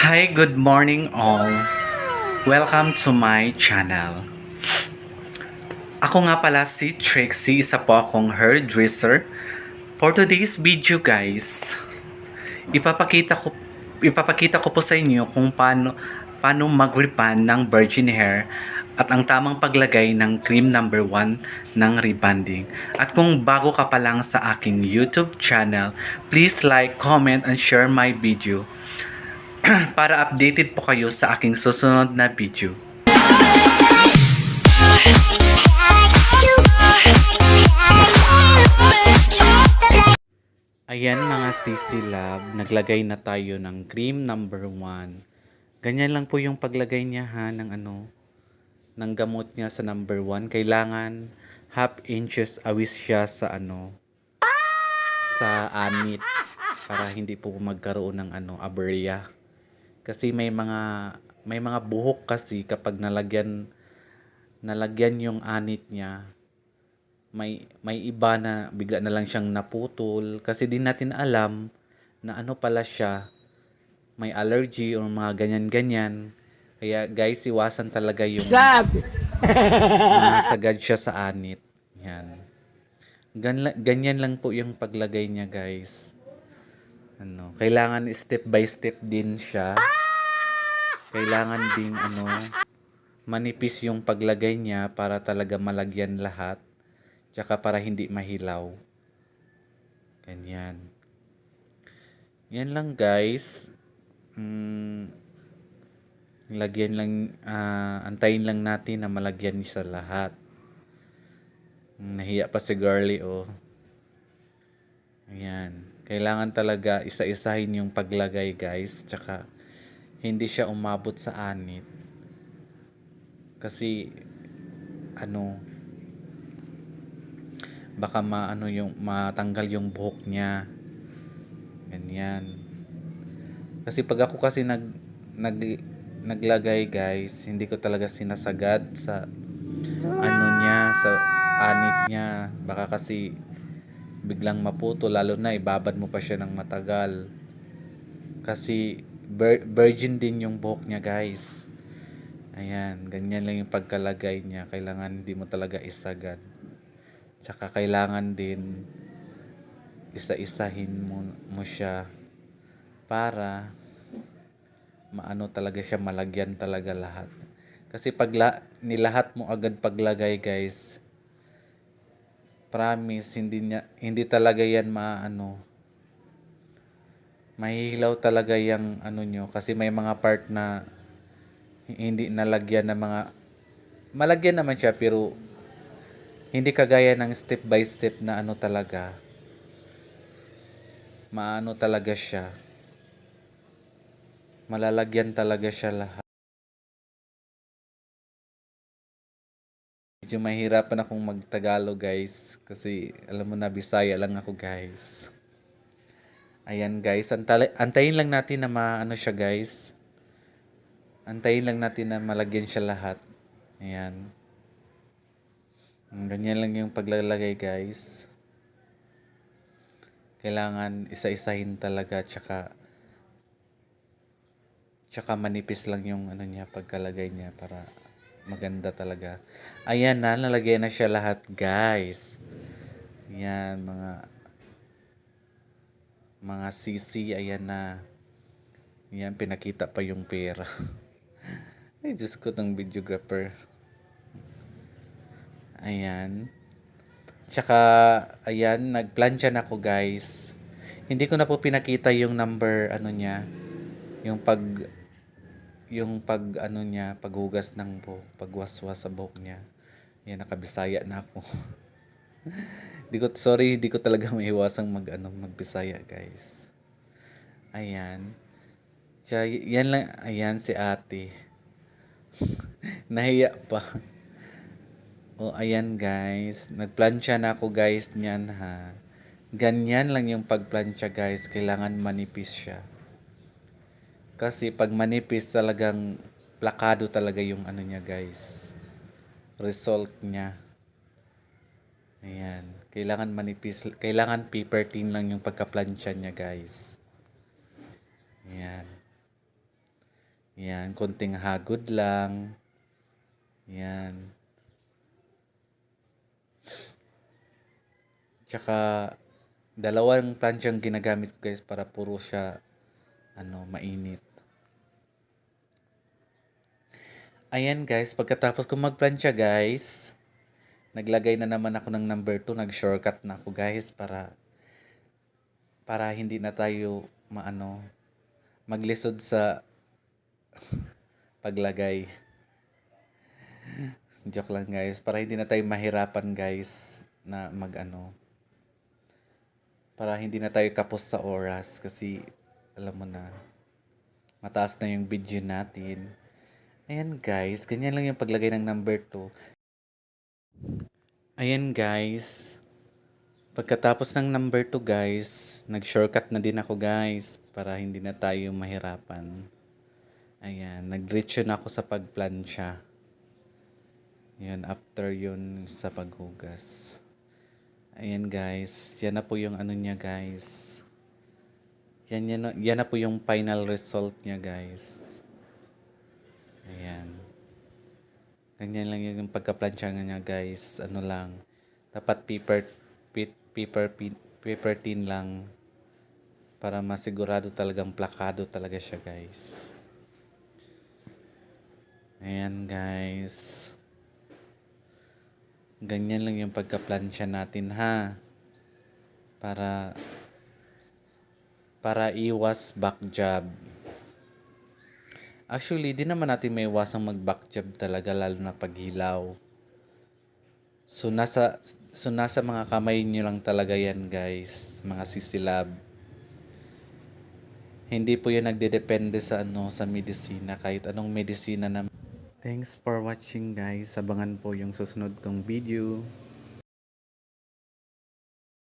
Hi, good morning all. Welcome to my channel. Ako nga pala si Trixie, isa po akong hairdresser. For today's video guys, ipapakita ko ipapakita ko po sa inyo kung paano mag-rebond ng virgin hair at ang tamang paglagay ng cream number 1 ng rebonding. At kung bago ka pa lang sa aking YouTube channel, please like, comment, and share my video para updated po kayo sa aking susunod na video. Ayan mga sisi love, naglagay na tayo ng cream number 1. Ganyan lang po yung paglagay niya ha ng gamot niya sa number 1. Kailangan half inches awis siya sa anit para hindi po magkaroon ng aberya. Kasi may mga buhok kasi kapag nalagyan yung anit niya, may iba na bigla na lang siyang naputol kasi di natin alam na ano pala siya, may allergy o mga ganyan-ganyan. Kaya guys, iwasan talaga yung masagad siya sa anit. Yan. Ganyan lang po yung paglagay niya guys. Kailangan step by step din siya. Kailangan ding manipis yung paglagay niya para talaga malagyan lahat. Tsaka para hindi mahilaw. Ganyan. Yan lang guys. Antayin lang natin na malagyan niya sa lahat. Nahiya pa si girly oh. Ayan. Kailangan talaga isa-isahin yung paglagay guys. Tsaka hindi siya umabot sa anit. Kasi baka matanggal yung buhok niya. Ganyan. Kasi pag ako kasi naglagay guys, hindi ko talaga sinasagad sa sa anit niya. Baka kasi biglang maputo, lalo na ibabad mo pa siya ng matagal. Kasi virgin din yung buhok niya guys. Ayan, ganyan lang yung pagkalagay niya. Kailangan hindi mo talaga isagad. Tsaka kailangan din isa-isahin mo siya para maano talaga siya, malagyan talaga lahat. Kasi pag nilahat mo agad paglagay guys, promise hindi talaga yan mahihilaw talaga yung nyo, kasi may mga part na hindi nalagyan ng malagyan naman siya pero hindi kagaya ng step by step na talaga talaga siya, malalagyan talaga siya lahat. Medyo mahirapan akong magtagalog guys kasi alam mo na, Bisaya lang ako guys. Ayan guys, antayin lang natin na siya guys. Antayin lang natin na malagyan siya lahat. Ayan. Ganyan lang yung paglalagay guys. Kailangan isa-isahin talaga, tsaka manipis lang yung niya, pagkalagay niya para maganda talaga. Ayan na, nalagay na siya lahat guys. Ayan, mga sisi, ayan na. Ayan, pinakita pa yung pera. Ay, Diyos ko, tong videographer. Ayan. Tsaka, ayan, nagplansya na ako guys. Hindi ko na po pinakita yung number, niya. Yung niya, paghugas ng buhok, pagwaswas sa buhok niya. Ayan, nakabisaya na ako. Hindi ko talaga maiwasang magbisaya guys. Ayan. Yan lang, ayan si ate. Nahiya pa. O ayan guys, nagplansya na ako guys niyan ha. Ganyan lang yung pagplansya guys, kailangan manipis siya. Kasi pag manipis talagang plakado talaga yung niya guys. Result niya. Ayan, kailangan manipis, kailangan paper thin lang yung pagkaplansya niya guys. Ayan. Yan, konting hagod lang. Yan. Tsaka, dalawang planchang ginagamit ko guys para puro siya, mainit. Ayan guys, pagkatapos ko magplancha guys, naglagay na naman ako ng number 2, nag-shortcut na ako guys para hindi na tayo maglisod sa paglagay. Joke lang guys, para hindi na tayo mahirapan guys na para hindi na tayo kapos sa oras kasi alam mo na, mataas na yung video natin. Ayan guys, ganyan lang yung paglagay ng number 2. Ayan guys, pagkatapos ng number 2 guys, nag-shortcut na din ako guys para hindi na tayo mahirapan. Ayan, nag-diretso na ako sa pagplansya. Yan, after yun sa paghugas. Ayan guys, yan na po yung niya guys. Yan na po yung final result niya guys. Ayan. Ganyan lang yung pagka-plansya niya guys. Dapat paper tin lang para masigurado talagang plakado talaga siya guys. Ayan guys. Ganyan lang yung pagka-plansya natin ha. Para iwas back job. Actually, di naman natin may iwasang mag-back job talaga lalo na paghilaw. So nasa mga kamay nyo lang talaga yan guys, mga sisilab. Hindi po yun nagdedepende sa medisina, kahit anong medisina na. Thanks for watching guys. Abangan po yung susunod kong video.